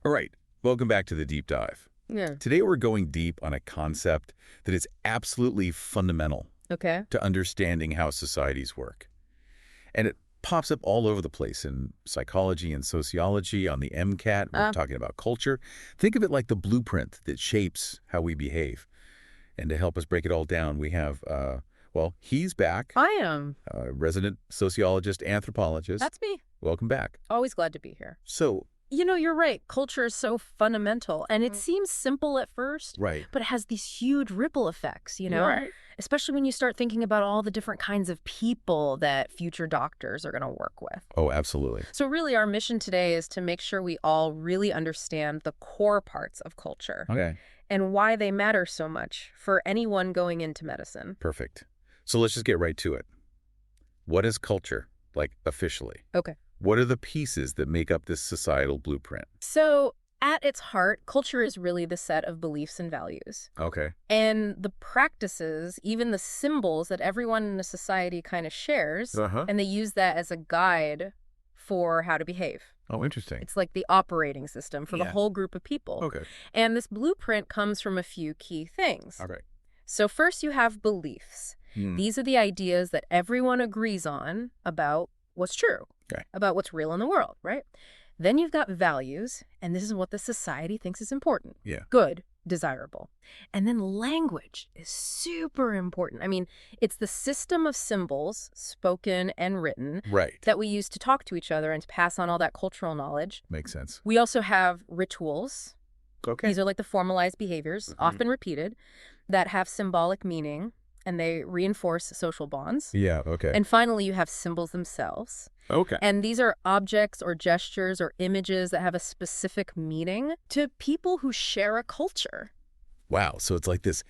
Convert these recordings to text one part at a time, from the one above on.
All right, welcome back to the deep dive. Yeah. Today we're going deep on a concept that is absolutely fundamental Okay. to understanding how societies work. And it pops up all over the place in psychology and sociology, on the MCAT, we're talking about culture. Think of it like the blueprint that shapes how we behave. And to help us break it all down, we have, well, he's back, I am. resident sociologist, anthropologist. That's me. Welcome back. Always glad to be here. So, You're right. Culture is so fundamental, and it seems simple at first, right. but it has these huge ripple effects, Right. Especially when you start thinking about all the different kinds of people that future doctors are going to work with. Oh, absolutely. So really, our mission today is to make sure we all really understand the core parts of culture Okay. and why they matter so much for anyone going into medicine. Perfect. So let's just get right to it. What is culture, like officially? Okay. What are the pieces that make up this societal blueprint? So at its heart, culture is really the set of beliefs and values. Okay. And the practices, even the symbols that everyone in a society kind of shares, and they use that as a guide for how to behave. Oh, interesting. It's like the operating system for the Yeah. whole group of people. Okay. And this blueprint comes from a few key things. Okay. So first you have beliefs. These are the ideas that everyone agrees on about what's true, about what's real in the world, right? Then you've got values, and this is what the society thinks is important. Yeah. Good, desirable. And then language is super important. I mean, it's the system of symbols, spoken and written, Right. that we use to talk to each other and to pass on all that cultural knowledge. Makes sense. We also have rituals. Okay. These are like the formalized behaviors, often repeated, that have symbolic meaning, and they reinforce social bonds. Yeah, okay. And finally, you have symbols themselves. Okay. And these are objects or gestures or images that have a specific meaning to people who share a culture. Wow, so it's like this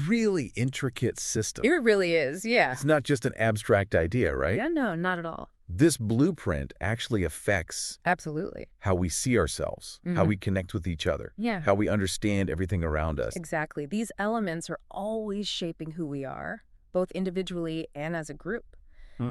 really intricate system. It really is, yeah. It's not just an abstract idea, right? Yeah, no, not at all. This blueprint actually affects Absolutely. how we see ourselves, how we connect with each other, Yeah. how we understand everything around us. Exactly. These elements are always shaping who we are, both individually and as a group.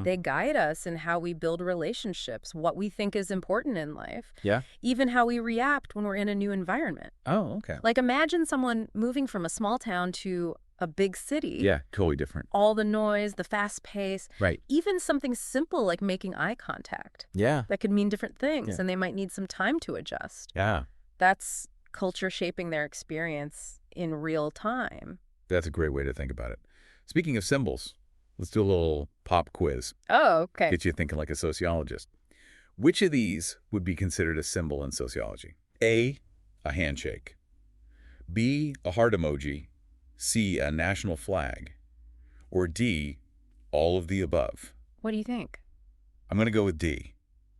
They guide us in how we build relationships, what we think is important in life, Yeah? even how we react when we're in a new environment. Oh, okay. Like imagine someone moving from a small town to a big city. Yeah, totally different. All the noise, the fast pace, Right. even something simple like making eye contact. Yeah. That could mean different things, Yeah. and they might need some time to adjust. Yeah. That's culture shaping their experience in real time. That's a great way to think about it. Speaking of symbols, let's do a little pop quiz. Oh, okay. Get you thinking like a sociologist. Which of these would be considered a symbol in sociology? A handshake. B, a heart emoji. C, a national flag. Or D, all of the above. What do you think? I'm going to go with D,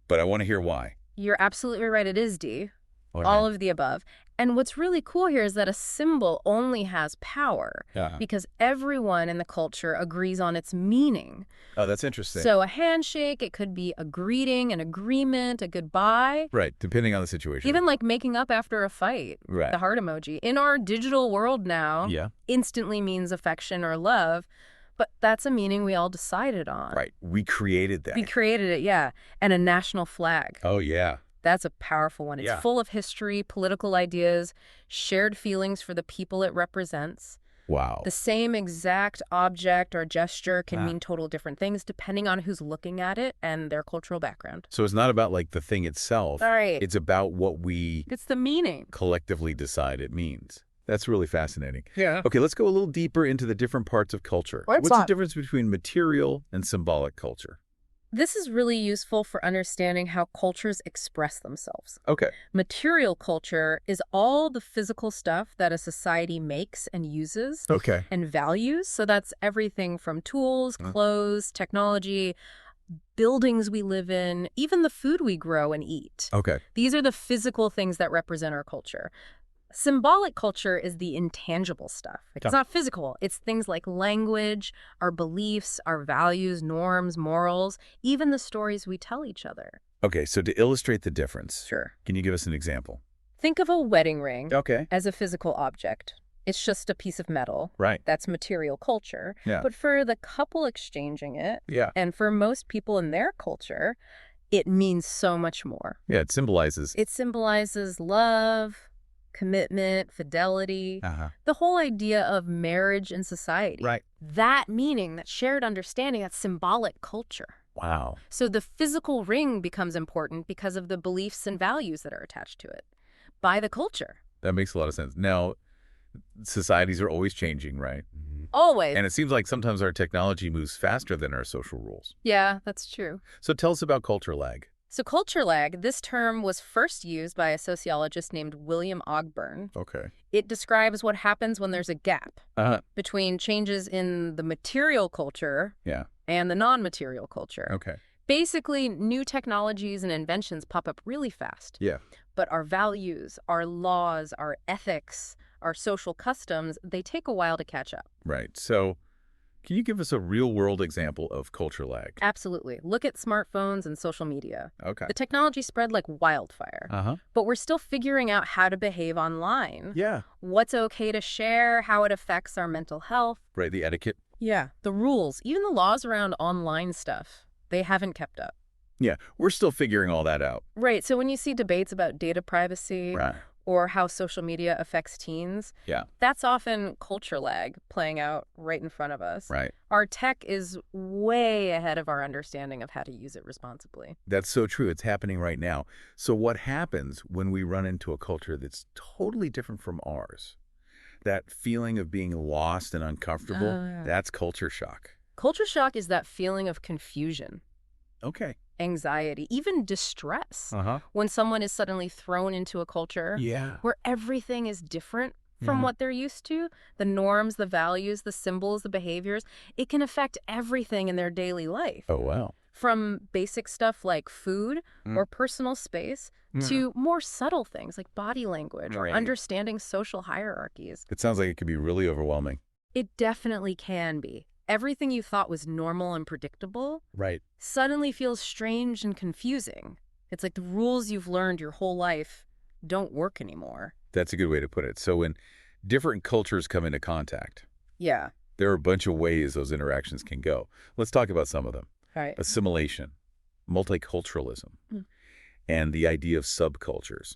but I want to hear why. You're absolutely right. It is D. Okay. All of the above. And what's really cool here is that a symbol only has power Yeah. because everyone in the culture agrees on its meaning. Oh, that's interesting. So a handshake, it could be a greeting, an agreement, a goodbye, Right, depending on the situation. even like making up after a fight. Right. The heart emoji. In our digital world now, Yeah. instantly means affection or love, but that's a meaning we all decided on. Right. We created that. We created it, yeah. And a national flag. Oh, yeah. That's a powerful one. It's Yeah. full of history, political ideas, shared feelings for the people it represents. Wow. The same exact object or gesture can Ah. mean total different things depending on who's looking at it and their cultural background. So it's not about like the thing itself. All right. It's about what we It's the meaning. collectively decide it means. That's really fascinating. Yeah. Okay, let's go a little deeper into the different parts of culture. What's the that? difference between material and symbolic culture? This is really useful for understanding how cultures express themselves. Okay. Material culture is all the physical stuff that a society makes and uses Okay. and values. So that's everything from tools, clothes, technology, buildings we live in, even the food we grow and eat. Okay. These are the physical things that represent our culture. Symbolic culture is the intangible stuff. It's not physical. It's things like language, our beliefs, our values, norms, morals, even the stories we tell each other. Okay, so to illustrate the difference, Sure. can you give us an example? Think of a wedding ring Okay. as a physical object. It's just a piece of metal. Right. That's material culture. Yeah. But for the couple exchanging it, Yeah. and for most people in their culture, It means so much more. Yeah, it symbolizes. It symbolizes love, commitment, fidelity, the whole idea of marriage in society. Right. That meaning, that shared understanding, that symbolic culture. Wow. So the physical ring becomes important because of the beliefs and values that are attached to it by the culture. That makes a lot of sense. Now, societies are always changing, right? Always. And it seems like sometimes our technology moves faster than our social rules. Yeah, that's true. So tell us about culture lag. So culture lag, this term was first used by a sociologist named William Ogburn. Okay. It describes what happens when there's a gap between changes in the material culture and the non-material culture. Okay. Basically, new technologies and inventions pop up really fast. Yeah. But our values, our laws, our ethics, our social customs, they take a while to catch up. Right. So can you give us a real-world example of culture lag? Absolutely. Look at smartphones and social media. Okay. The technology spread like wildfire. But we're still figuring out how to behave online. Yeah. What's okay to share, how it affects our mental health. Right, the etiquette. Yeah. The rules, even the laws around online stuff, they haven't kept up. Yeah, we're still figuring all that out. Right. So when you see debates about data privacy or how social media affects teens, that's often culture lag playing out right in front of us. Right. Our tech is way ahead of our understanding of how to use it responsibly. That's so true. It's happening right now. So what happens when we run into a culture that's totally different from ours? That feeling of being lost and uncomfortable, that's culture shock. Culture shock is that feeling of confusion. Okay. Anxiety, even distress. When someone is suddenly thrown into a culture where everything is different from what they're used to, the norms, the values, the symbols, the behaviors, it can affect everything in their daily life. Oh, wow. From basic stuff like food or personal space to more subtle things like body language or understanding social hierarchies. It sounds like it could be really overwhelming. It definitely can be. Everything you thought was normal and predictable suddenly feels strange and confusing. It's like the rules you've learned your whole life don't work anymore. That's a good way to put it. So when different cultures come into contact, there are a bunch of ways those interactions can go. Let's talk about some of them. Right. Assimilation, multiculturalism, and the idea of subcultures.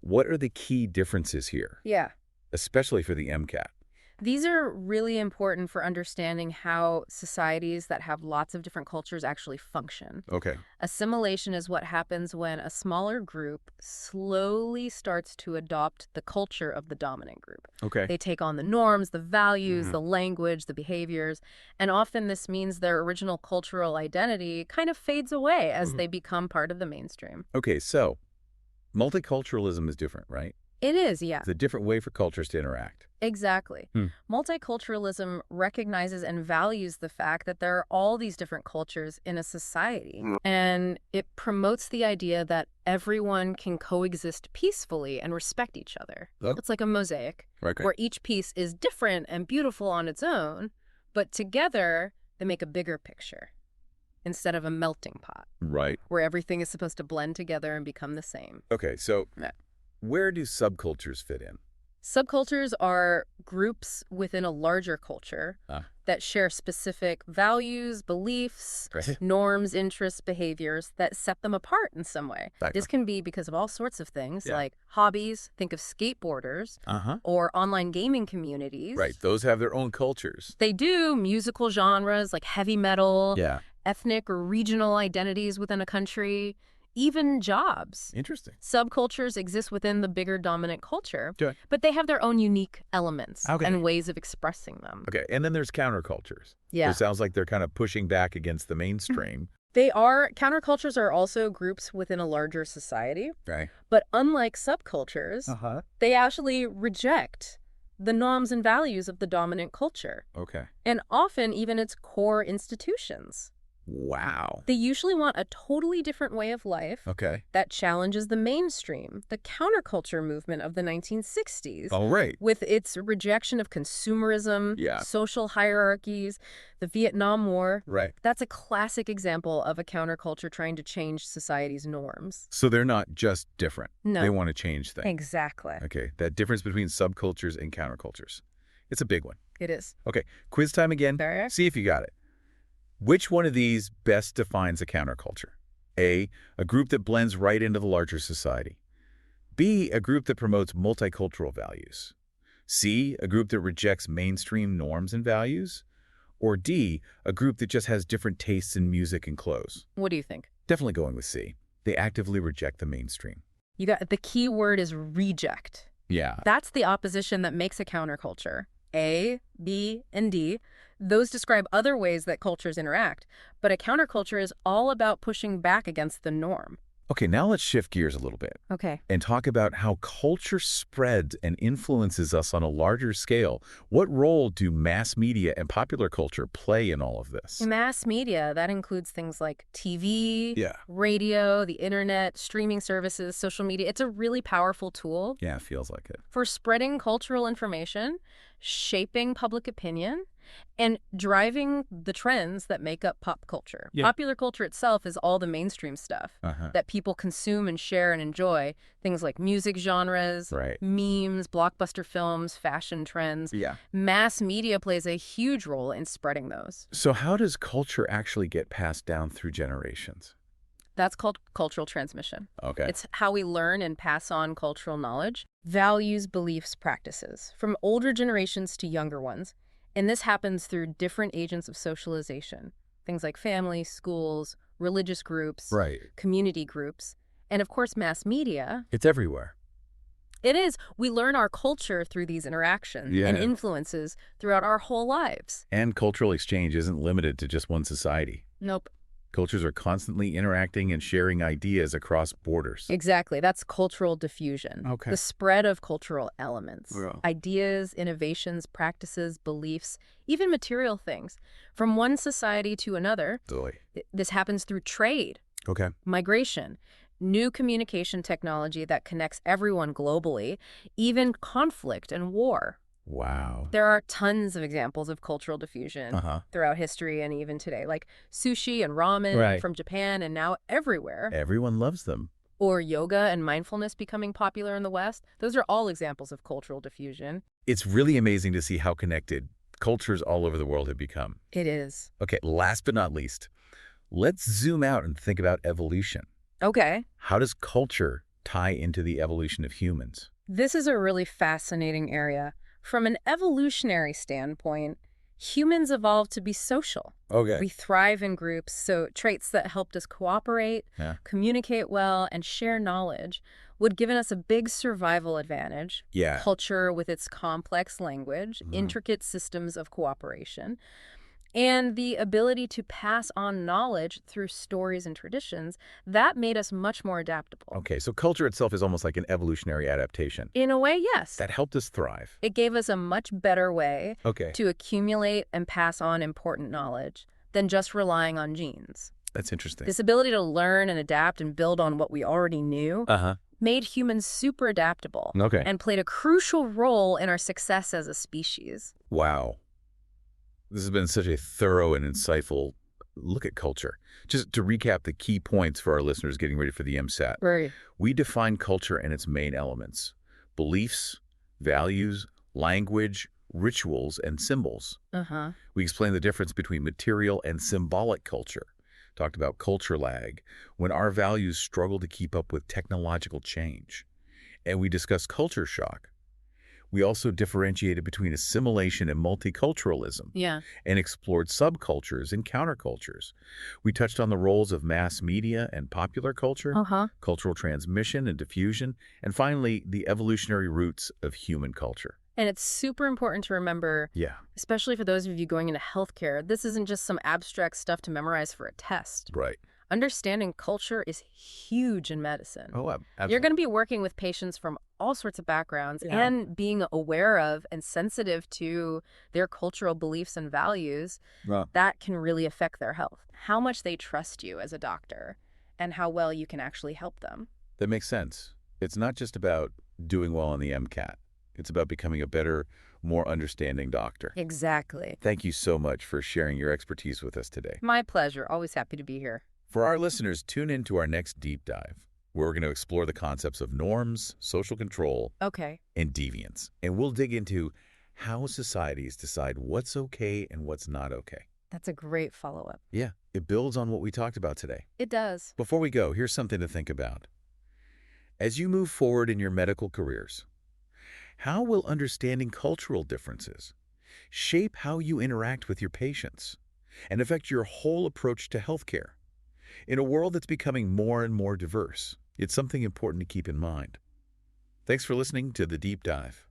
What are the key differences here? Especially for the MCAT. These are really important for understanding how societies that have lots of different cultures actually function. Okay. Assimilation is what happens when a smaller group slowly starts to adopt the culture of the dominant group. Okay. They take on the norms, the values, the language, the behaviors, and often this means their original cultural identity kind of fades away as they become part of the mainstream. Okay, so multiculturalism is different, right? It is, yeah. It's a different way for cultures to interact. Exactly. Multiculturalism recognizes and values the fact that there are all these different cultures in a society. And it promotes the idea that everyone can coexist peacefully and respect each other. It's like a mosaic where each piece is different and beautiful on its own, but together they make a bigger picture instead of a melting pot. Right. Where everything is supposed to blend together and become the same. Okay, so where do subcultures fit in? Subcultures are groups within a larger culture that share specific values, beliefs, norms, interests, behaviors that set them apart in some way. This can be because of all sorts of things like hobbies, think of skateboarders, or online gaming communities. Right, those have their own cultures. They do. Musical genres like heavy metal, ethnic or regional identities within a country. Even jobs. Interesting. Subcultures exist within the bigger dominant culture, but they have their own unique elements and ways of expressing them. Okay, and then there's countercultures. It sounds like they're kind of pushing back against the mainstream. They are. Countercultures are also groups within a larger society. Right. But unlike subcultures, they actually reject the norms and values of the dominant culture. Okay. And often even its core institutions. Wow. They usually want a totally different way of life that challenges the mainstream, the counterculture movement of the 1960s. All right. With its rejection of consumerism, social hierarchies, the Vietnam War. Right. That's a classic example of a counterculture trying to change society's norms. So they're not just different. No. They want to change things. Exactly. Okay. That difference between subcultures and countercultures. It's a big one. It is. Okay. Quiz time again. See if you got it. Which one of these best defines a counterculture? A, a group that blends right into the larger society. B, a group that promotes multicultural values. C, a group that rejects mainstream norms and values. Or D, a group that just has different tastes in music and clothes. What do you think? Definitely going with C. They actively reject the mainstream. You got the key word is reject. Yeah. That's the opposition that makes a counterculture. A, B, and D. Those describe other ways that cultures interact, but a counterculture is all about pushing back against the norm. Okay, now let's shift gears a little bit Okay. and talk about how culture spreads and influences us on a larger scale. What role do mass media and popular culture play in all of this? Mass media, that includes things like TV, Yeah. radio, the internet, streaming services, social media. It's a really powerful tool Yeah, feels like it. for spreading cultural information, shaping public opinion, and driving the trends that make up pop culture. Yeah. Popular culture itself is all the mainstream stuff that people consume and share and enjoy. Things like music genres, Right. memes, blockbuster films, fashion trends. Yeah. Mass media plays a huge role in spreading those. So how does culture actually get passed down through generations? That's called cultural transmission. Okay. It's how we learn and pass on cultural knowledge, values, beliefs, practices, from older generations to younger ones. And this happens through different agents of socialization, things like family, schools, religious groups, Right. community groups, and of course, mass media. It's everywhere. It is. We learn our culture through these interactions Yeah. and influences throughout our whole lives. And cultural exchange isn't limited to just one society. Nope. Cultures are constantly interacting and sharing ideas across borders. Exactly. That's cultural diffusion. Okay. The spread of cultural elements. Yeah. Ideas, innovations, practices, beliefs, even material things. From one society to another, this happens through trade, Okay. migration, new communication technology that connects everyone globally, even conflict and war. Wow. There are tons of examples of cultural diffusion Uh-huh. throughout history and even today, like sushi and ramen Right. from Japan and now everywhere. Everyone loves them. Or yoga and mindfulness becoming popular in the West. Those are all examples of cultural diffusion. It's really amazing to see how connected cultures all over the world have become. It is. Okay, last but not least, let's zoom out and think about evolution. Okay. How does culture tie into the evolution of humans? This is a really fascinating area. From an evolutionary standpoint, humans evolved to be social. Okay. We thrive in groups, so traits that helped us cooperate, communicate well, and share knowledge would give us a big survival advantage. Yeah. Culture with its complex language, intricate systems of cooperation, and the ability to pass on knowledge through stories and traditions, that made us much more adaptable. Okay, so culture itself is almost like an evolutionary adaptation. In a way, yes. That helped us thrive. It gave us a much better way Okay. to accumulate and pass on important knowledge than just relying on genes. That's interesting. This ability to learn and adapt and build on what we already knew made humans super adaptable and played a crucial role in our success as a species. Wow. This has been such a thorough and insightful look at culture. Just to recap the key points for our listeners getting ready for the MCAT. Right. We define culture and its main elements: beliefs, values, language, rituals, and symbols. We explain the difference between material and symbolic culture. Talked about culture lag, when our values struggle to keep up with technological change. And we discussed culture shock. We also differentiated between assimilation and multiculturalism and explored subcultures and countercultures. We touched on the roles of mass media and popular culture, cultural transmission and diffusion, and finally, the evolutionary roots of human culture. And it's super important to remember, especially for those of you going into healthcare, this isn't just some abstract stuff to memorize for a test. Right. Understanding culture is huge in medicine. Oh, absolutely. You're going to be working with patients from all sorts of backgrounds and being aware of and sensitive to their cultural beliefs and values that can really affect their health. How much they trust you as a doctor and how well you can actually help them. That makes sense. It's not just about doing well on the MCAT. It's about becoming a better, more understanding doctor. Exactly. Thank you so much for sharing your expertise with us today. My pleasure. Always happy to be here. For our listeners, tune in to our next deep dive, where we're going to explore the concepts of norms, social control, and deviance. And we'll dig into how societies decide what's okay and what's not okay. That's a great follow-up. Yeah, it builds on what we talked about today. It does. Before we go, here's something to think about. As you move forward in your medical careers, how will understanding cultural differences shape how you interact with your patients and affect your whole approach to healthcare? In a world that's becoming more and more diverse, it's something important to keep in mind. Thanks for listening to The Deep Dive.